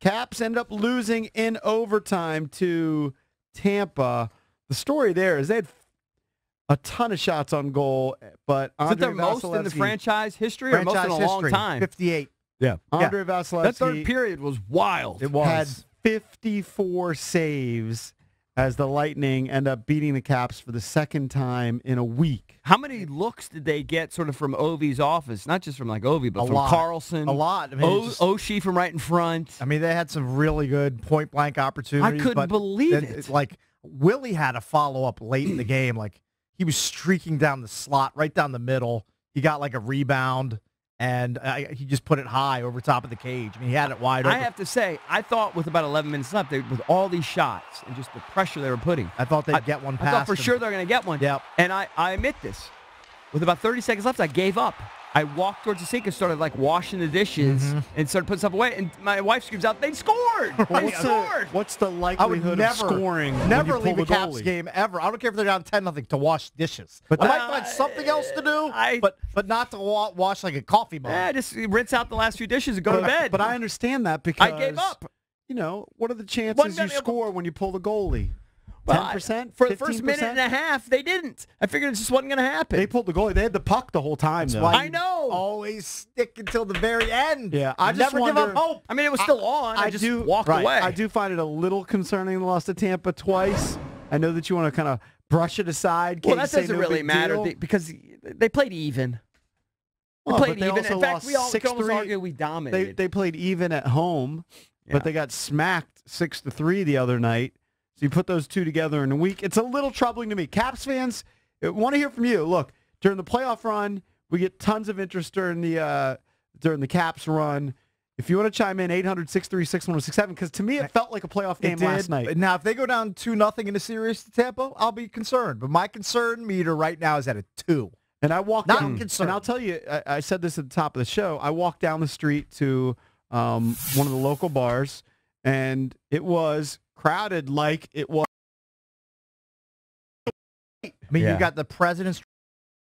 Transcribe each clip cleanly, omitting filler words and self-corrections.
Caps end up losing in overtime to Tampa. The story there is they had a ton of shots on goal, but Is it their most in the franchise history or most in a long time? 58. Yeah. Andre Vasilevsky. That third period was wild. It was. Had 54 saves as the Lightning end up beating the Caps for the second time in a week. How many looks did they get sort of from Ovi's office? Not just from like Ovi, but A from lot. Carlson. A lot. I mean, Oshie from right in front. I mean, they had some really good point-blank opportunities. I couldn't believe it. Like, Willie had a follow-up late in the game. Like, he was streaking down the slot, right down the middle. He got, like, a rebound, and he just put it high over top of the cage. I mean, he had it wide open. I have to say, I thought with about 11 minutes left, with all these shots and just the pressure they were putting, I thought they'd get one past I thought for them. sure they were going to get one. Yep. And I admit this. With about 30 seconds left, I gave up. I walked towards the sink and started like washing the dishes and started putting stuff away. And my wife screams out, "They scored! They scored!" What's the likelihood of scoring? Never when you leave a pull the Caps goalie? game ever. I don't care if they're down 10-0 to wash dishes. But I might find something else to do, but not to wash like a coffee mug. Yeah, just rinse out the last few dishes and go to bed. But I understand that because I gave up. You know, what are the chances you score when you pull the goalie? 10%? For the first minute and a half, they didn't. I figured it just wasn't going to happen. They pulled the goalie. They had the puck the whole time, though. I know. Always stick until the very end. Yeah, I just never give up wonder- hope. I mean, it was still on. I just walked away. I do find it a little concerning the loss to Tampa twice. I know that you want to kind of brush it aside. Well, that doesn't really matter because they played even. They played even. In fact, we all could almost argue we dominated. They played even at home, but they got smacked 6-3 the other night. So you put those two together in a week. It's a little troubling to me. Caps fans, I want to hear from you. Look, during the playoff run, we get tons of interest during the Caps run. If you want to chime in, 800-636-1067, because to me it felt like a playoff game last night. Now, if they go down 2-0 in a series to Tampa, I'll be concerned. But my concern meter right now is at a 2. And I walked Not down, concerned. and I'll tell you, I said this at the top of the show. I walked down the street to one of the local bars, and it was crowded like it was. I mean, you got the President's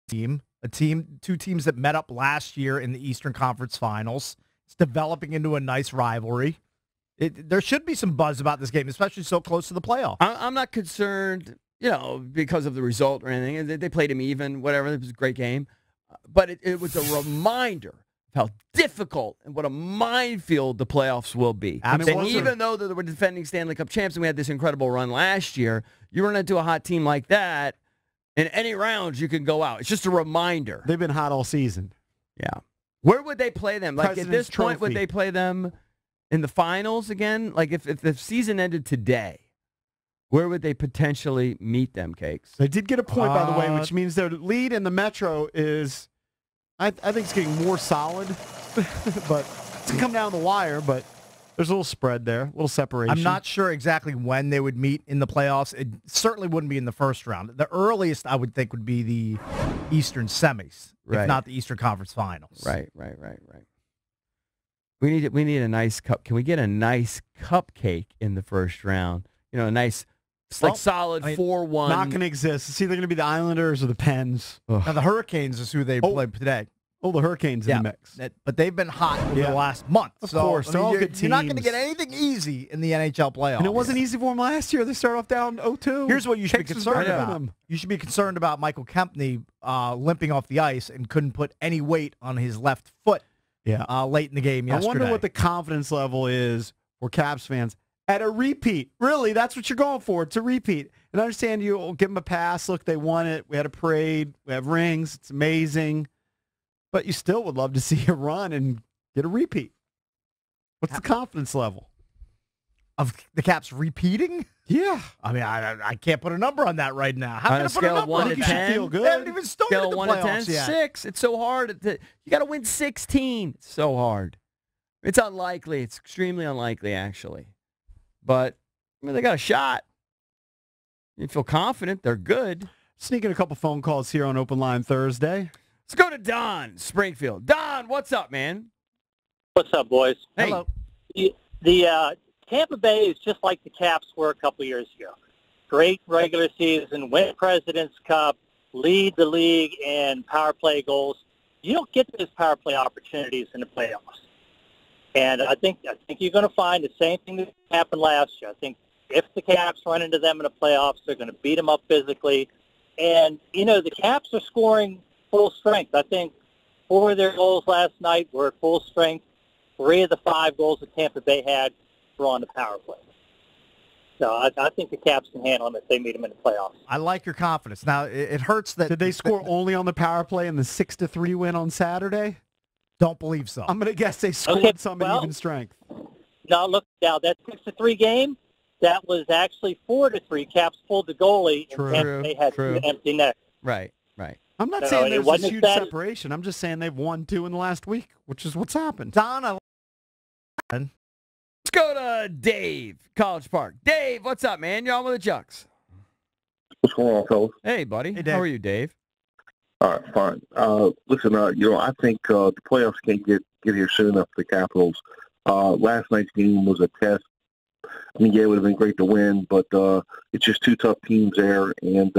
team, two teams that met up last year in the Eastern Conference Finals. It's developing into a nice rivalry. There should be some buzz about this game, especially so close to the playoffs. I'm not concerned, because of the result or anything. They played him even, whatever. It was a great game. But it was a reminder how difficult and what a minefield the playoffs will be. Absolutely. And even though they were defending Stanley Cup champs and we had this incredible run last year, you run into a hot team like that, in any rounds you can go out. It's just a reminder. They've been hot all season. Yeah. Where would they play them? Like at this point, would Trophy. they play them in the finals again? Like if the season ended today, where would they potentially meet them, Cakes? They did get a point, by the way, which means their lead in the Metro is, I think it's getting more solid, but it's going to come down the wire, but there's a little spread there, a little separation. I'm not sure exactly when they would meet in the playoffs. It certainly wouldn't be in the first round. The earliest, I would think, would be the Eastern semis, if not the Eastern Conference Finals. Right. We need a nice cup. Can we get a nice cupcake in the first round? A nice, solid 4-1. Not going to exist. It's either going to be the Islanders or the Pens. Now, the Hurricanes is who they play today. Oh, the Hurricanes in the mix. But they've been hot over the last month. Of course. They're all good teams. You're not going to get anything easy in the NHL playoffs. And it wasn't easy for them last year. They started off down 0-2. Here's what you should be Cakes was concerned better than about. them. You should be concerned about Michael Kempney limping off the ice and couldn't put any weight on his left foot late in the game yesterday. I wonder what the confidence level is for Caps fans at a repeat. Really, that's what you're going for. It's a repeat. And I understand you'll give them a pass. Look, they won it. We had a parade. We have rings. It's amazing. But you still would love to see a run and get a repeat. What's the confidence level? Of the Caps repeating? Yeah. I mean, I can't put a number on that right now. How On can a I put a scale of number 1 on to that? 10? Feel good. They haven't even started Scale the 1 to playoffs 10, yet. 6. It's so hard. You got to win 16. It's so hard. It's unlikely. It's extremely unlikely, actually. But they got a shot. You feel confident. They're good. Sneaking a couple phone calls here on Open Line Thursday. Let's go to Don, Springfield. Don, what's up, man? What's up, boys? Hey. Hello. The Tampa Bay is just like the Caps were a couple years ago. Great regular season, win President's Cup, lead the league in power play goals. You don't get those power play opportunities in the playoffs. And I think you're going to find the same thing that happened last year. I think if the Caps run into them in the playoffs, they're going to beat them up physically. And, the Caps are scoring full strength. I think 4 of their goals last night were at full strength. 3 of the 5 goals that Tampa Bay had were on the power play. So I think the Caps can handle them if they meet them in the playoffs. I like your confidence. Now, it hurts that... Did they score only on the power play in the 6-3 win on Saturday? Don't believe so. I'm going to guess they scored some at even strength. Now, look, that 6-3 game, that was actually 4-3. Caps pulled the goalie, and Tampa Bay had 2 empty nets. Right. I'm not saying there's a huge separation. I'm just saying they've won 2 in the last week, which is what's happened. Don, let's go to Dave, College Park. Dave, what's up, man? You're on with the Jucks. What's going on, fellas? Hey, buddy. Hey, Dave. How are you, Dave? All right, fine. Listen, I think the playoffs can't get here soon enough for the Capitals. Last night's game was a test. I mean, yeah, it would have been great to win, but it's just 2 tough teams there, and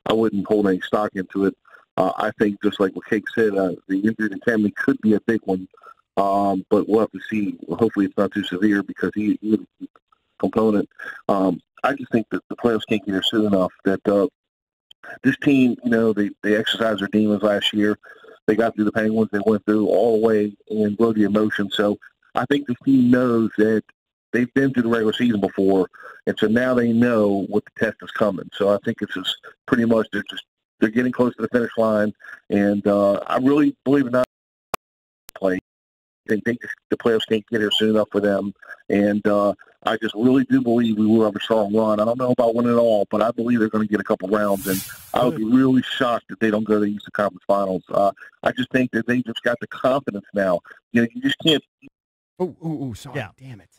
I wouldn't hold any stock into it. I think, just like what Cake said, the injury to Tammy could be a big one, but we'll have to see. Hopefully it's not too severe because he is a component. I just think that the playoffs can't get here soon enough that this team, they exercised their demons last year. They got through the Penguins. They went through all the way and rode the emotion. So I think this team knows that they've been through the regular season before, and so now they know what the test is coming. So I think it's just pretty much they're getting close to the finish line, and I really believe in not play. I think the playoffs can't get here soon enough for them, and I just really do believe we will have a strong run. I don't know about winning it all, but I believe they're going to get a couple rounds, and I would be really shocked if they don't go to the Eastern Conference Finals. I just think that they just got the confidence now. You just can't. Sorry. Yeah. Damn it.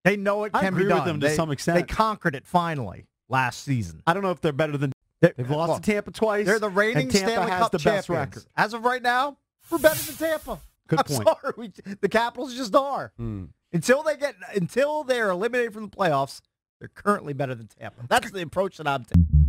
they know it can I agree be done. with them to some extent. They conquered it finally last season. I don't know if they're better than they've lost to Tampa twice. They're the reigning and Tampa Stanley has Cup the champions. best record. As of right now, we're better than Tampa. Good I'm point. sorry, the Capitals just are. Until they're eliminated from the playoffs, they're currently better than Tampa. That's the approach that I'm taking.